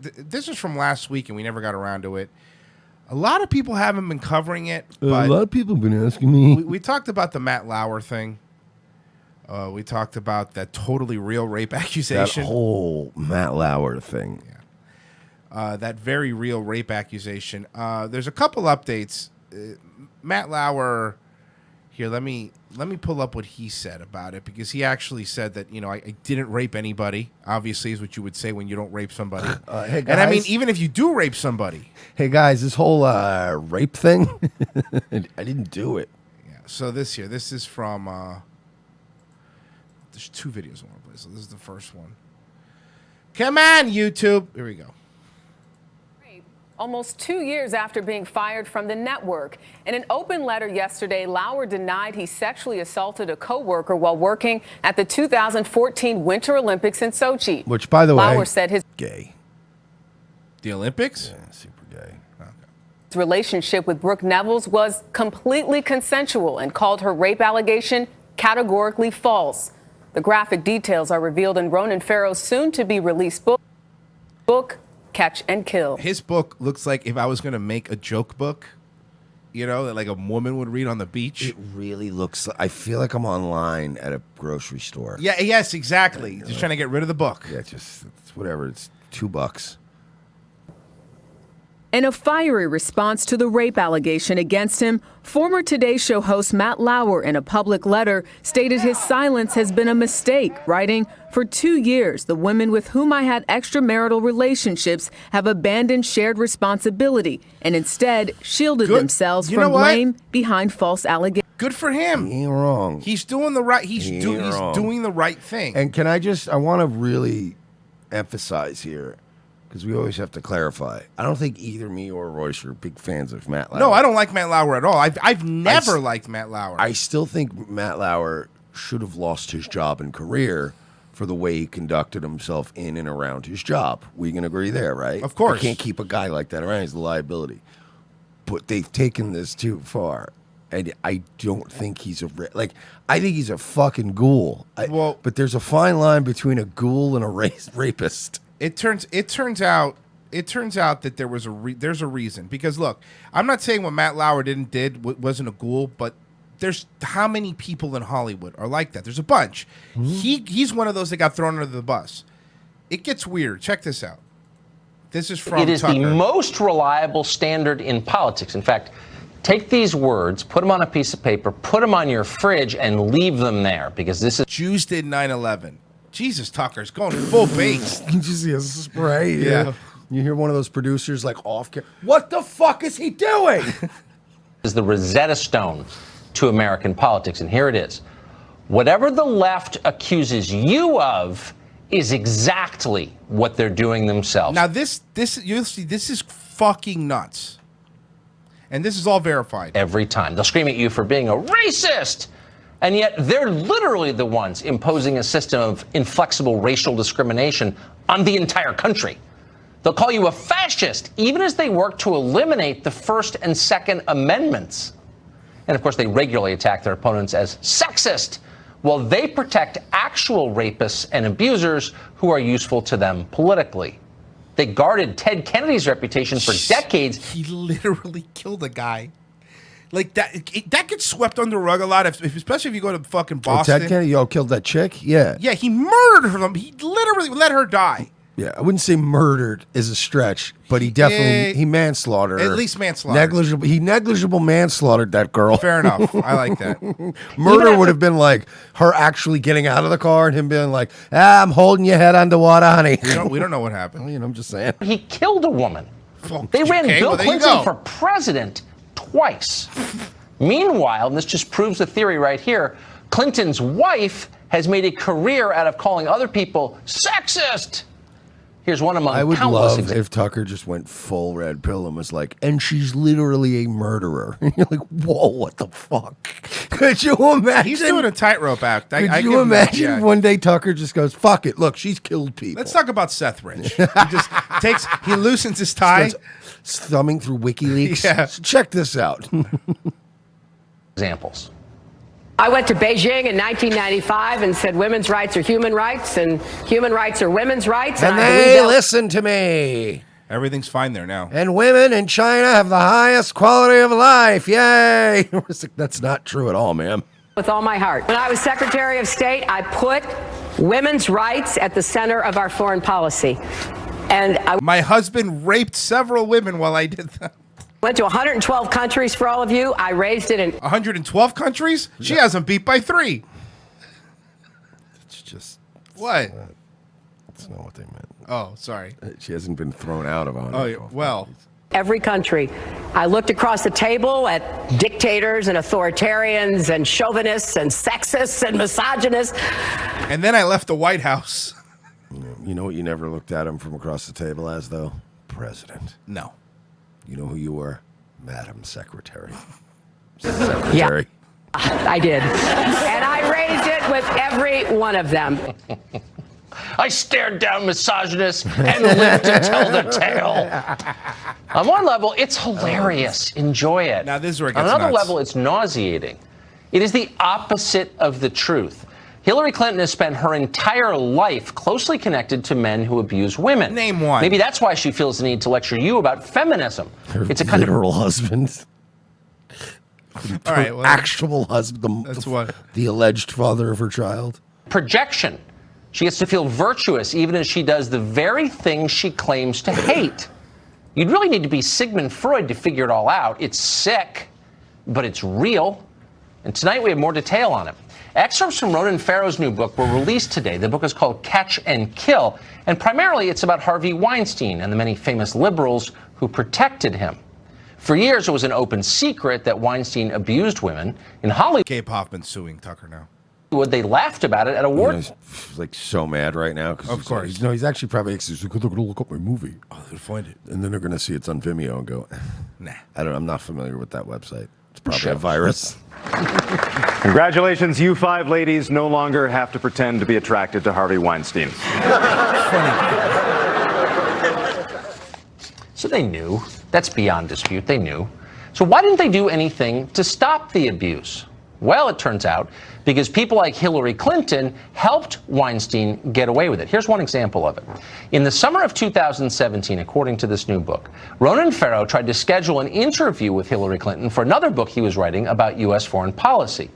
This is from last week, and we never got around to it. A lot of people haven't been covering it. A lot of people have been asking me. We talked about the Matt Lauer thing. We talked about that totally real rape accusation. That whole Matt Lauer thing. Yeah. That very real rape accusation. There's a couple updates. Matt Lauer, here, let me pull up what he said about it, because he actually said that, I didn't rape anybody, obviously, is what you would say when you don't rape somebody. Hey, guys. And I mean, even if you do rape somebody. Hey, guys, this whole rape thing, I didn't do it. Yeah. So this is from, there's two videos I want to play, so this is the first one. Come on, YouTube. Here we go. Almost 2 years after being fired from the network. In an open letter yesterday, Lauer denied he sexually assaulted a co-worker while working at the 2014 Winter Olympics in Sochi. Which, by the way, Lauer said his gay. The Olympics? Yeah, super gay. Okay. Relationship with Brooke Neville's was completely consensual and called her rape allegation categorically false. The graphic details are revealed in Ronan Farrow's soon-to-be released book, Catch and Kill. His book looks like if I was going to make a joke book, that like a woman would read on the beach. It really looks like, I feel like I'm online at a grocery store. Yeah, yes, exactly. Just trying to get rid of the book. Yeah, it's whatever. It's $2. In a fiery response to the rape allegation against him, former Today Show host Matt Lauer, in a public letter, stated his silence has been a mistake, writing, "For 2 years, the women with whom I had extramarital relationships have abandoned shared responsibility and instead shielded themselves from blame behind false allegations." Good for him. He ain't wrong. He's doing the right. He's doing the right thing. And I want to really emphasize here, because we always have to clarify. I don't think either me or Royce are big fans of Matt Lauer. No, I don't like Matt Lauer at all. I've never liked Matt Lauer. I still think Matt Lauer should have lost his job and career for the way he conducted himself in and around his job. We can agree there, right? Of course. You can't keep a guy like that around. He's a liability. But they've taken this too far. And I don't think he's I think he's a fucking ghoul. But there's a fine line between a ghoul and a rapist. It turns out that there's a reason, because look, I'm not saying what Matt Lauer did wasn't a ghoul, but there's how many people in Hollywood are like that? There's a bunch. Mm-hmm. He's one of those that got thrown under the bus. It gets weird. Check this out. This is from It is Tucker. the most reliable standard in politics. In fact, take these words, put them on a piece of paper, put them on your fridge, and leave them there, because this is Jews did 9/11. Jesus, Tucker's going full base. You just see a spray. Yeah. You hear one of those producers like off camera. What the fuck is he doing? is the Rosetta Stone to American politics, and here it is. Whatever the left accuses you of is exactly what they're doing themselves. Now you'll see, this is fucking nuts. And this is all verified. Every time. They'll scream at you for being a racist. And yet they're literally the ones imposing a system of inflexible racial discrimination on the entire country. They'll call you a fascist, even as they work to eliminate the First and Second Amendments. And of course, they regularly attack their opponents as sexist, while they protect actual rapists and abusers who are useful to them politically. They guarded Ted Kennedy's reputation for decades. He literally killed a guy. Like that gets swept under the rug a lot, especially if you go to fucking Boston. Ted Kennedy killed that chick? Yeah. Yeah, he murdered her. He literally let her die. Yeah, I wouldn't say murdered is a stretch, but he definitely he manslaughtered her. At least manslaughter. He negligible manslaughtered that girl. Fair enough. I like that. Murder would have been like her actually getting out of the car and him being like, I'm holding your head underwater, honey. We don't know what happened. Well, I'm just saying. He killed a woman. Well, they ran Bill Clinton for go. president twice. Meanwhile, and this just proves the theory right here, Clinton's wife has made a career out of calling other people sexist. Here's one among countless I would love examples. if Tucker just went full red pill and was like, and she's literally a murderer. And you're like, whoa, what the fuck? Could you imagine? He's doing a tightrope act. Could you imagine one day Tucker just goes, fuck it. Look, she's killed people. Let's talk about Seth Rich. He loosens his tie. Thumbing through WikiLeaks. Yeah. So check this out. Examples. I went to Beijing in 1995 and said women's rights are human rights and human rights are women's rights. And they listen to me. Everything's fine there now. And women in China have the highest quality of life. Yay. That's not true at all, ma'am. With all my heart. When I was Secretary of State, I put women's rights at the center of our foreign policy. And my husband raped several women while I did that. Went to 112 countries for all of you. I raised it in 112 countries? She hasn't beat by 3. It's just what? That's not what they meant. Oh, sorry. She hasn't been thrown out of 112. Oh, yeah. Well, every country. I looked across the table at dictators and authoritarians and chauvinists and sexists and misogynists. And then I left the White House. You know what you never looked at him from across the table as, though? President. No. You know who you were? Madam Secretary. Secretary. Yeah, I did. And I raised it with every one of them. I stared down misogynists and lived to tell the tale. On one level, it's hilarious. Enjoy it. Now, this is where it On gets another nuts. level, it's nauseating. It is the opposite of the truth. Hillary Clinton has spent her entire life closely connected to men who abuse women. Name one. Maybe that's why she feels the need to lecture you about feminism. It's a kind of husband. All right, well, actual husband. That's what the alleged father of her child. Projection. She gets to feel virtuous even as she does the very thing she claims to hate. You'd really need to be Sigmund Freud to figure it all out. It's sick, but it's real. And tonight we have more detail on it. Excerpts from Ronan Farrow's new book were released today. The book is called Catch and Kill, and primarily it's about Harvey Weinstein and the many famous liberals who protected him. For years, it was an open secret that Weinstein abused women. In Hollywood, Gabe Hoffman's suing Tucker now. They laughed about it at awards. He's like so mad right now. Of course. He's actually probably he's like, they're going to look up my movie. Oh, they'll find it. And then they're going to see it's on Vimeo and go, nah. I'm not familiar with that website. It's probably a virus. Congratulations, you 5 ladies no longer have to pretend to be attracted to Harvey Weinstein. So they knew. That's beyond dispute. They knew. So why didn't they do anything to stop the abuse? Well, it turns out because people like Hillary Clinton helped Weinstein get away with it. Here's one example of it. In the summer of 2017, according to this new book, Ronan Farrow tried to schedule an interview with Hillary Clinton for another book he was writing about U.S. foreign policy.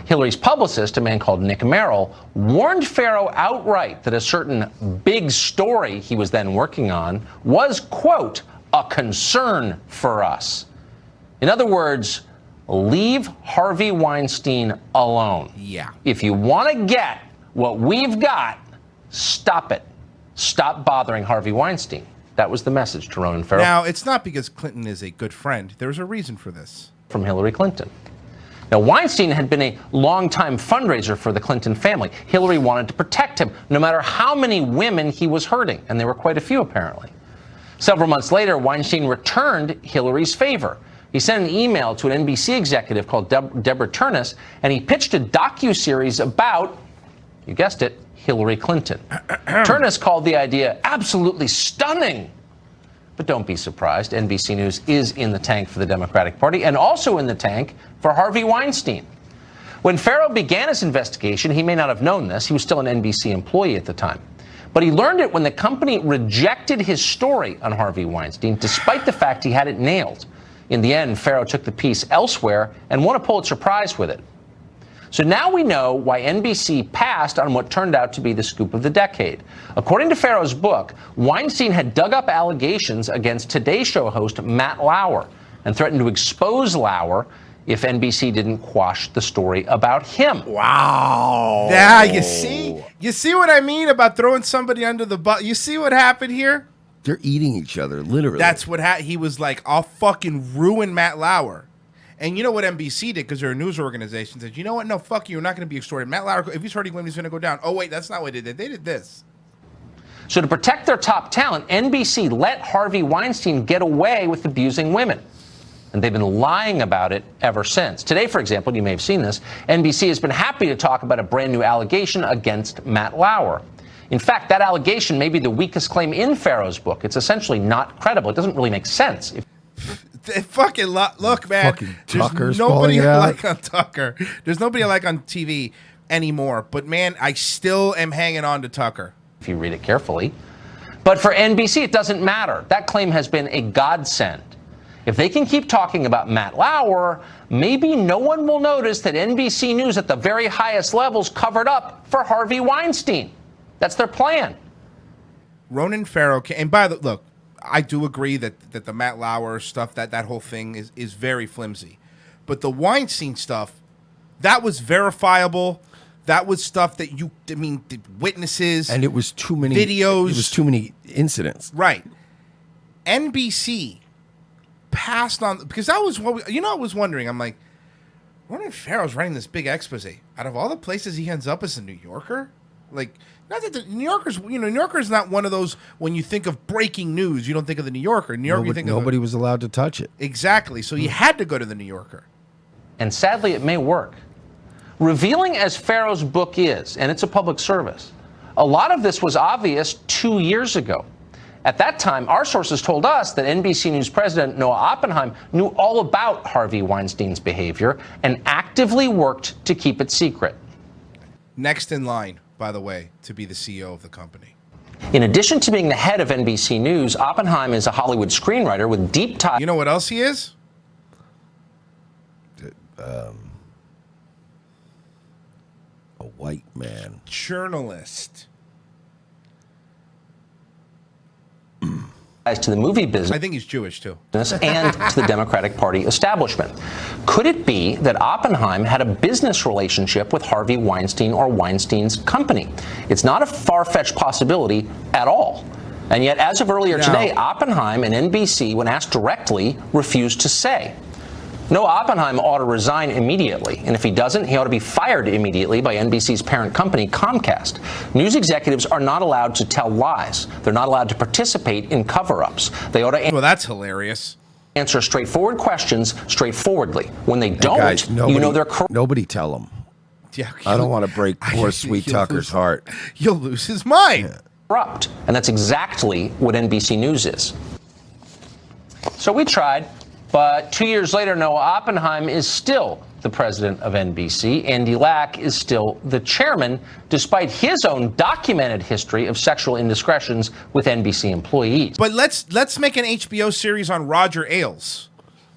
Hillary's publicist, a man called Nick Merrill, warned Farrow outright that a certain big story he was then working on was, quote, a concern for us. In other words, leave Harvey Weinstein alone. Yeah. If you want to get what we've got, stop it. Stop bothering Harvey Weinstein. That was the message to Ronan Farrow. Now, it's not because Clinton is a good friend. There's a reason for this. From Hillary Clinton. Now, Weinstein had been a longtime fundraiser for the Clinton family. Hillary wanted to protect him, no matter how many women he was hurting, and there were quite a few, apparently. Several months later, Weinstein returned Hillary's favor. He sent an email to an NBC executive called Deborah Turnus, and he pitched a docuseries about, you guessed it, Hillary Clinton. Turnus called the idea absolutely stunning. But don't be surprised, NBC News is in the tank for the Democratic Party and also in the tank for Harvey Weinstein. When Farrow began his investigation, he may not have known this. He was still an NBC employee at the time. But he learned it when the company rejected his story on Harvey Weinstein, despite the fact he had it nailed. In the end, Farrow took the piece elsewhere and won a Pulitzer Prize with it. So now we know why NBC passed on what turned out to be the scoop of the decade. According to Farrow's book, Weinstein had dug up allegations against Today Show host Matt Lauer and threatened to expose Lauer if NBC didn't quash the story about him. Wow. Yeah, you see? You see what I mean about throwing somebody under the bus? You see what happened here? They're eating each other, literally. That's what he was like, I'll fucking ruin Matt Lauer. And you know what NBC did, because they're a news organization, said, you know what, no, fuck you, you're not going to be extorted. Matt Lauer, if he's hurting women, he's going to go down. Oh, wait, that's not what they did. They did this. So to protect their top talent, NBC let Harvey Weinstein get away with abusing women. And they've been lying about it ever since. Today, for example, you may have seen this, NBC has been happy to talk about a brand new allegation against Matt Lauer. In fact, that allegation may be the weakest claim in Farrow's book. It's essentially not credible. It doesn't really make sense. Look, man. Fucking There's Tucker's nobody calling it I out. like on Tucker. There's nobody I like on TV anymore. But man, I still am hanging on to Tucker. If you read it carefully. But for NBC, it doesn't matter. That claim has been a godsend. If they can keep talking about Matt Lauer, maybe no one will notice that NBC News at the very highest levels covered up for Harvey Weinstein. That's their plan. Ronan Farrow, and look, I do agree that the Matt Lauer stuff, that whole thing is very flimsy. But the Weinstein stuff, that was verifiable. That was stuff that the witnesses. And it was too many videos. It was too many incidents. Right. NBC passed on, because that was what I was wondering. I'm like, Ronan Farrow's writing this big expose. Out of all the places he ends up as a New Yorker, like, not that the New Yorker's, New Yorker's not one of those, when you think of breaking news, you don't think of the New Yorker. New Yorker, you think nobody was allowed to touch it. Exactly. So you had to go to the New Yorker. And sadly, it may work. Revealing as Farrow's book is, and it's a public service, a lot of this was obvious 2 years ago. At that time, our sources told us that NBC News president Noah Oppenheim knew all about Harvey Weinstein's behavior and actively worked to keep it secret. Next in line, by the way, to be the CEO of the company. In addition to being the head of NBC News, Oppenheim is a Hollywood screenwriter with deep ties. You know what else he is? A white man. Journalist. To the movie business. I think he's Jewish, too. And to the Democratic Party establishment. Could it be that Oppenheim had a business relationship with Harvey Weinstein or Weinstein's company? It's not a far-fetched possibility at all. And yet, as of earlier today, Oppenheim and NBC, when asked directly, refused to say. Noah Oppenheim ought to resign immediately, and if he doesn't, he ought to be fired immediately by NBC's parent company, Comcast. News executives are not allowed to tell lies. They're not allowed to participate in cover-ups. They ought to that's hilarious. Answer straightforward questions straightforwardly. When they don't, guys, they're corrupt. Nobody tell them. Yeah, I don't want to break poor sweet Tucker's heart. You'll lose his mind. Corrupt, and that's exactly what NBC News is. So we tried. But 2 years later, Noah Oppenheim is still the president of NBC. Andy Lack is still the chairman, despite his own documented history of sexual indiscretions with NBC employees. But let's make an HBO series on Roger Ailes.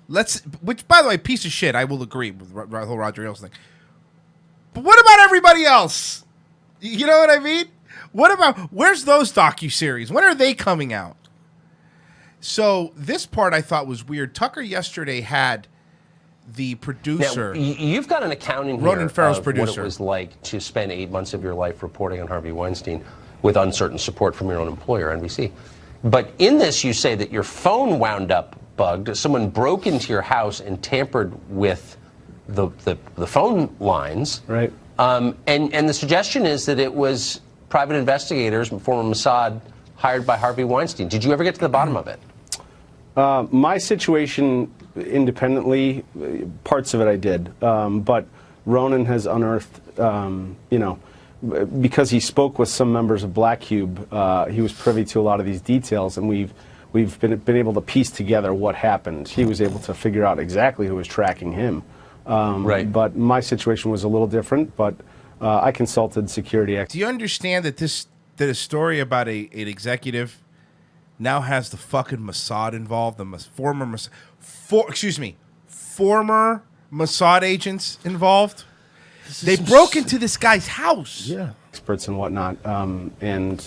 Which, by the way, piece of shit. I will agree with the whole Roger Ailes thing. But what about everybody else? You know what I mean? Where's those docuseries? When are they coming out? So this part I thought was weird. Tucker yesterday had the producer. Now, you've got an accounting here Ronan Farrow's of producer. what it was like to spend 8 months of your life reporting on Harvey Weinstein with uncertain support from your own employer, NBC. But in this, you say that your phone wound up bugged. Someone broke into your house and tampered with the phone lines. Right. And the suggestion is that it was private investigators, former Mossad, hired by Harvey Weinstein. Did you ever get to the bottom of it? My situation independently, parts of it I did, but Ronan has unearthed, because he spoke with some members of Black Cube, he was privy to a lot of these details, and we've been able to piece together what happened. He was able to figure out exactly who was tracking him. Right. But my situation was a little different, but I consulted security experts. Do you understand that a story about an executive now has the fucking Mossad involved, former Mossad agents involved? They broke into this guy's house. Yeah, experts and whatnot, and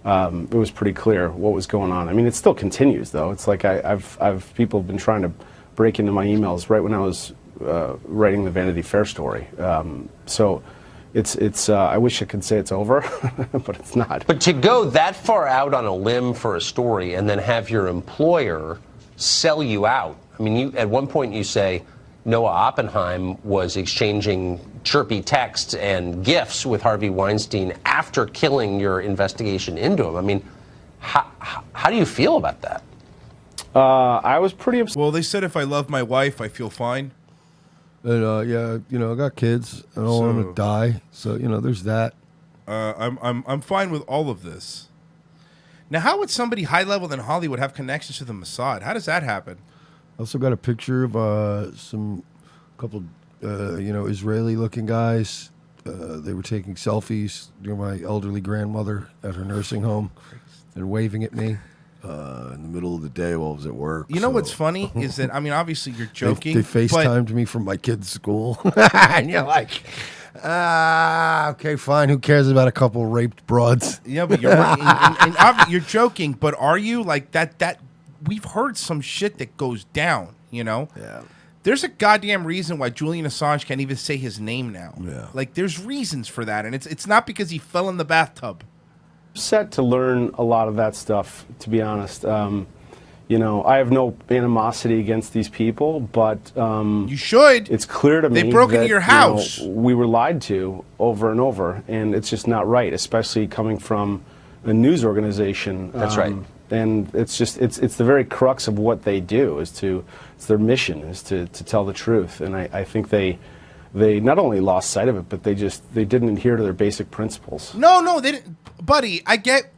it was pretty clear what was going on. I mean, it still continues though. It's like I've people have been trying to break into my emails right when I was writing the Vanity Fair story. So. It's. I wish I could say it's over, but it's not. But to go that far out on a limb for a story and then have your employer sell you out. I mean, at one point you say Noah Oppenheim was exchanging chirpy texts and gifts with Harvey Weinstein after killing your investigation into him. I mean, how do you feel about that? I was pretty upset. Well, they said if I love my wife, I feel fine. And I got kids. I don't want them to die. So there's that. I'm fine with all of this. Now, how would somebody high level in Hollywood have connections to the Mossad? How does that happen? Also got a picture of couple Israeli-looking guys. They were taking selfies near my elderly grandmother at her nursing home and waving at me in the middle of the day while I was at work. You know what's funny is that, I mean, obviously you're joking. They FaceTimed me from my kid's school. And you're like, okay, fine. Who cares about a couple raped broads? Yeah, but you're you're joking, but are you? Like that we've heard some shit that goes down, you know? Yeah. There's a goddamn reason why Julian Assange can't even say his name now. Yeah. Like, there's reasons for that, and it's not because he fell in the bathtub. Set to learn a lot of that stuff, to be honest. You know, I have no animosity against these people, but you should. It's clear to me they broke that, into your house. We were lied to over and over, and it's just not right, especially coming from a news organization. That's right. And it's just it's the very crux of what they do it's their mission is to tell the truth, and I think they not only lost sight of it, but they didn't adhere to their basic principles. No, they didn't, buddy. I get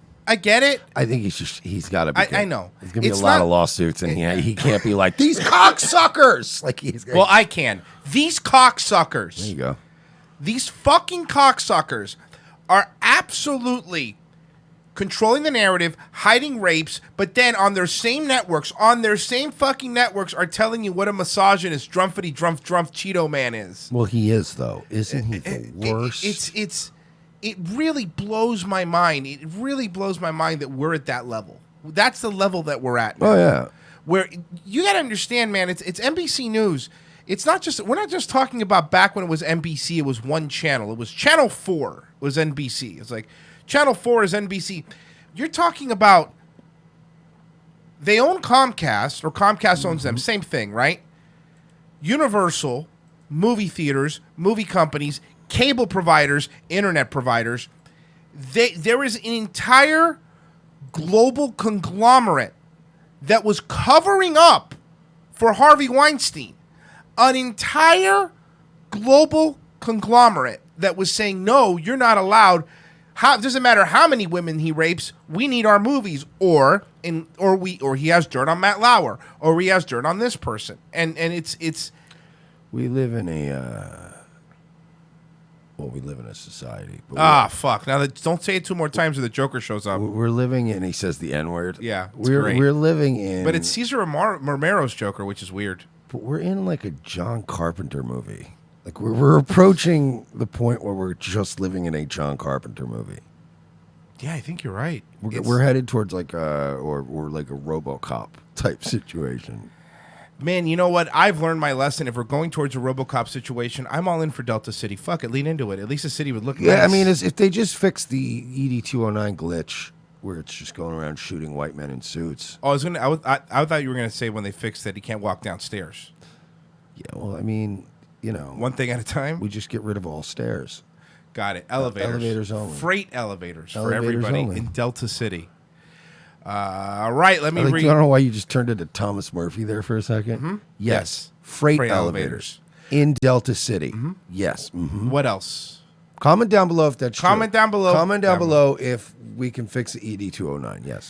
it. I think he's got to be. I know. There's gonna be a lot of lawsuits, and he can't be like these cocksuckers. Like well, I can. These cocksuckers. There you go. These fucking cocksuckers are absolutely controlling the narrative, hiding rapes, but then on their same fucking networks, are telling you what a misogynist, drumpity drumpf Cheeto man is. Well, he is though, isn't he? The worst. It really blows my mind. It really blows my mind that we're at that level. That's the level that we're at now. Oh yeah. Where you got to understand, man. It's NBC News. It's not just we're not just talking about back when it was NBC. It was one channel. It was Channel 4. Was NBC. It's like Channel 4 is NBC. You're talking about they own Comcast, or Comcast owns them. Same thing, right? Universal, movie theaters, movie companies, cable providers, internet providers. There is an entire global conglomerate that was covering up for Harvey Weinstein. An entire global conglomerate that was saying, no, you're not allowed. It doesn't matter how many women he rapes. We need our movies, or he has dirt on Matt Lauer, or he has dirt on this person, and it's. We live in a. We live in a society. Fuck! Now don't say it 2 more times, or the Joker shows up. We're living in. He says the N-word. Yeah, we're living in. But it's Cesar Romero's Joker, which is weird. But we're in like a John Carpenter movie. Like we're approaching the point where we're just living in a John Carpenter movie. Yeah, I think you're right. We're headed towards like or like a RoboCop type situation. Man, you know what? I've learned my lesson. If we're going towards a RoboCop situation, I'm all in for Delta City. Fuck it, lean into it. At least the city would look nice. Yeah, I mean, if they just fix the ED-209 glitch, where it's just going around shooting white men in suits. Oh, I thought you were gonna say when they fixed that he can't walk downstairs. Yeah, well, I mean, you know, one thing at a time. We just get rid of all stairs. Got it. Elevators. Elevators only. Freight elevators for Elevators everybody only. in Delta City. All right, let me read. I don't know why you just turned into Thomas Murphy there for a second. Mm-hmm. Yes. Freight elevators in Delta City. Mm-hmm. Yes. Mm-hmm. What else? Comment down below if that's true. Comment down below. Comment down below if we can fix the ED-209. Yes.